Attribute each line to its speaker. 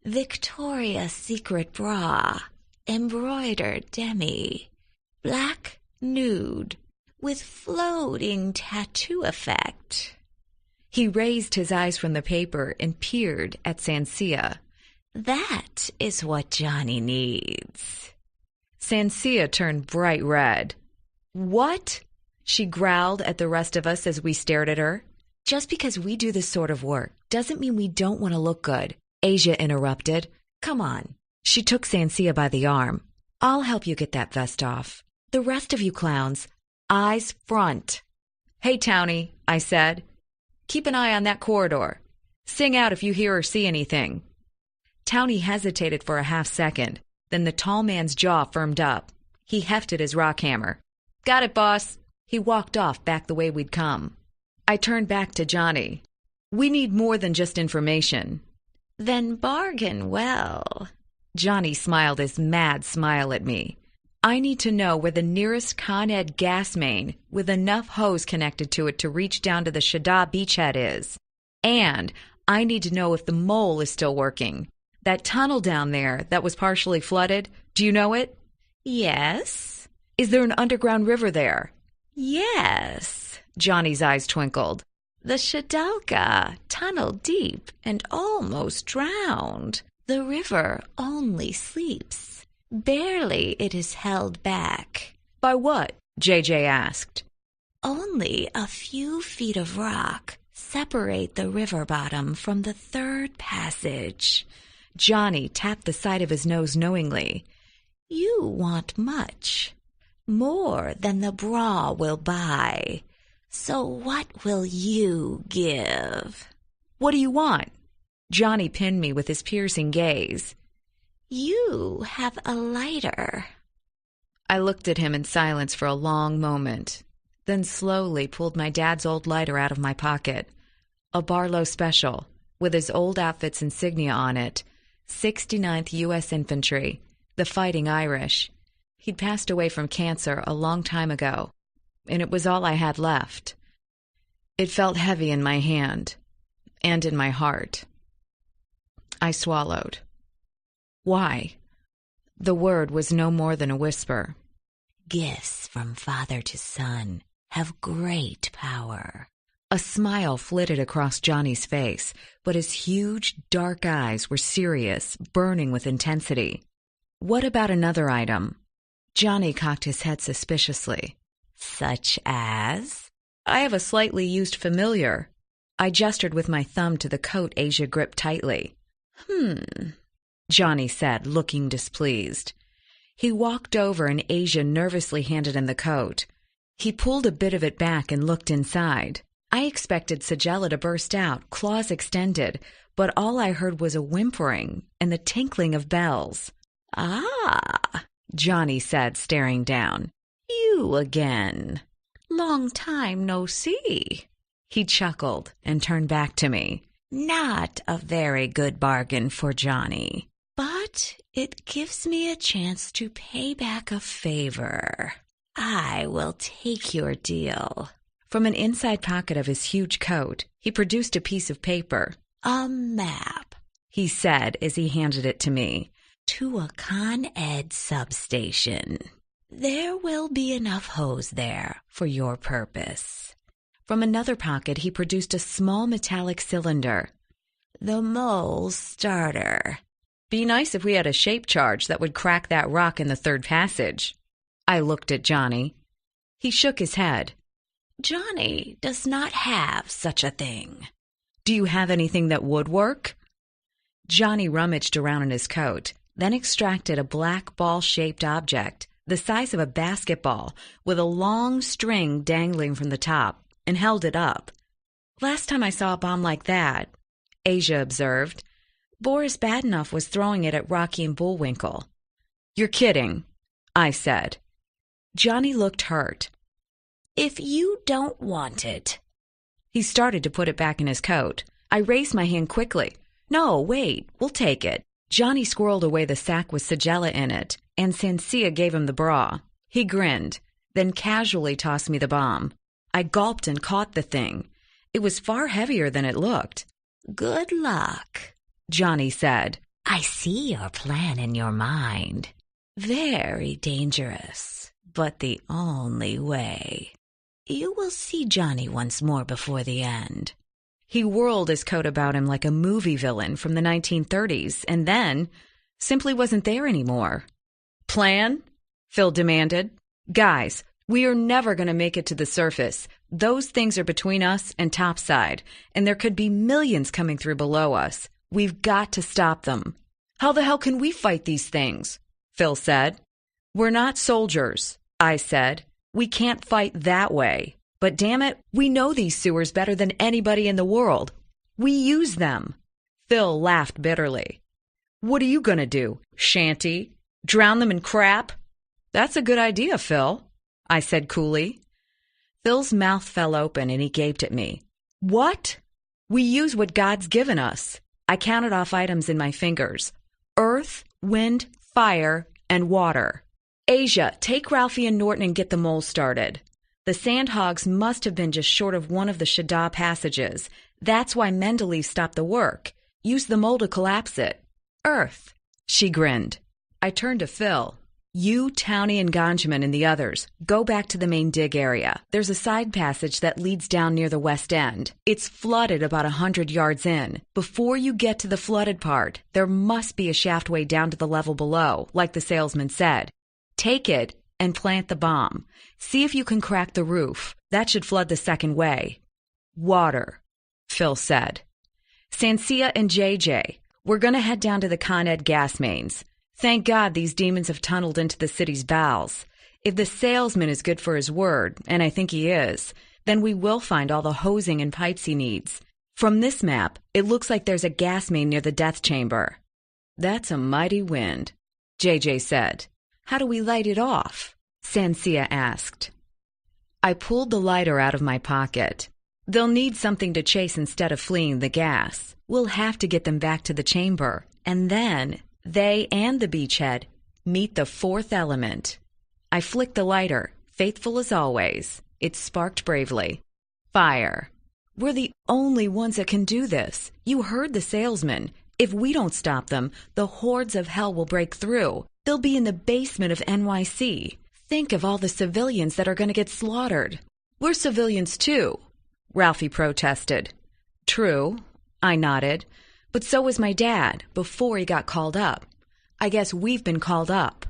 Speaker 1: Victoria's Secret bra, embroidered demi, black nude, with floating tattoo effect. He raised his eyes from the paper and peered at Sansia. That is what Johnny needs. Sansia turned bright red. What? She growled at the rest of us as we stared at her. Just because we do this sort of work doesn't mean we don't want to look good, Asia interrupted. Come on. She took Sansia by the arm. I'll help you get that vest off. The rest of you clowns, eyes front. Hey, Townie, I said. Keep an eye on that corridor. Sing out if you hear or see anything. Townie hesitated for a half-second. Then the tall man's jaw firmed up. He hefted his rock hammer. Got it, boss. He walked off back the way we'd come. I turned back to Johnny. We need more than just information. Then bargain well. Johnny smiled his mad smile at me. I need to know where the nearest Con Ed gas main with enough hose connected to it to reach down to the Shada beachhead is. And I need to know if the mole is still working. That tunnel down there that was partially flooded, do you know it? Yes. Is there an underground river there? Yes. Johnny's eyes twinkled. The Shadalka, tunnel deep and almost drowned. The river only sleeps. Barely it is held back. By what? JJ asked. Only a few feet of rock separate the river bottom from the third passage. Johnny tapped the side of his nose knowingly. You want much. More than the bra will buy. So what will you give? What do you want? Johnny pinned me with his piercing gaze. You have a lighter. I looked at him in silence for a long moment, then slowly pulled my dad's old lighter out of my pocket. A Barlow Special, with his old outfit's insignia on it. 69th U.S. Infantry, the Fighting Irish. He'd passed away from cancer a long time ago, and it was all I had left. It felt heavy in my hand, and in my heart. I swallowed. Why? The word was no more than a whisper. Gifts from father to son have great power. A smile flitted across Johnny's face, but his huge, dark eyes were serious, burning with intensity. What about another item? Johnny cocked his head suspiciously. Such as? I have a slightly used familiar. I gestured with my thumb to the coat Asia gripped tightly. Johnny said, looking displeased. He walked over and Asia nervously handed him the coat. He pulled a bit of it back and looked inside. I expected Sagella to burst out, claws extended, but all I heard was a whimpering and the tinkling of bells. Ah, Johnny said, staring down. You again. Long time no see. He chuckled and turned back to me. Not a very good bargain for Johnny, but it gives me a chance to pay back a favor. I will take your deal. From an inside pocket of his huge coat, he produced a piece of paper. A map, he said as he handed it to me, to a Con Ed substation. There will be enough hose there for your purpose. From another pocket, he produced a small metallic cylinder. The mole's starter. Be nice if we had a shape charge that would crack that rock in the third passage. I looked at Johnny. He shook his head. Johnny does not have such a thing. Do you have anything that would work? Johnny rummaged around in his coat, then extracted a black ball-shaped object, the size of a basketball, with a long string dangling from the top, and held it up. Last time I saw a bomb like that, Asia observed, Boris Badenoff was throwing it at Rocky and Bullwinkle. You're kidding, I said. Johnny looked hurt. If you don't want it. He started to put it back in his coat. I raised my hand quickly. No, wait, we'll take it. Johnny squirreled away the sack with Sagella in it, and Sansia gave him the bra. He grinned, then casually tossed me the bomb. I gulped and caught the thing. It was far heavier than it looked. Good luck, Johnny said. I see your plan in your mind. Very dangerous, but the only way. You will see Johnny once more before the end. He whirled his coat about him like a movie villain from the 1930s, and then simply wasn't there anymore. Plan? Phil demanded. Guys, we are never going to make it to the surface. Those things are between us and topside, and there could be millions coming through below us. We've got to stop them. How the hell can we fight these things? Phil said. We're not soldiers, I said. We can't fight that way. But damn it, we know these sewers better than anybody in the world. We use them. Phil laughed bitterly. What are you going to do, Shanty? Drown them in crap? That's a good idea, Phil, I said coolly. Phil's mouth fell open and he gaped at me. What? We use what God's given us. I counted off items in my fingers. Earth, wind, fire, and water. Asia, take Ralphie and Norton and get the mole started. The sandhogs must have been just short of one of the Shaddaa passages. That's why Mendeleev stopped the work. Use the mole to collapse it. Earth. She grinned. I turned to Phil. You, Townie, and Ganjamin and the others, go back to the main dig area. There's a side passage that leads down near the west end. It's flooded about 100 yards in. Before you get to the flooded part, there must be a shaftway down to the level below, like the salesman said. Take it and plant the bomb. See if you can crack the roof. That should flood the second way. Water, Phil said. Sansia and JJ, we're going to head down to the Con Ed gas mains. Thank God these demons have tunneled into the city's bowels. If the salesman is good for his word, and I think he is, then we will find all the hosing and pipes he needs. From this map, it looks like there's a gas main near the death chamber. That's a mighty wind, JJ said. How do we light it off? Sansia asked. I pulled the lighter out of my pocket. They'll need something to chase instead of fleeing the gas. We'll have to get them back to the chamber, and then they and the beachhead meet the fourth element. I flicked the lighter, faithful as always. It sparked bravely. Fire. We're the only ones that can do this. You heard the salesman. If we don't stop them, the hordes of hell will break through. They'll be in the basement of NYC. Think of all the civilians that are going to get slaughtered. We're civilians too, Ralphie protested. True, I nodded. But so was my dad, before he got called up. I guess we've been called up.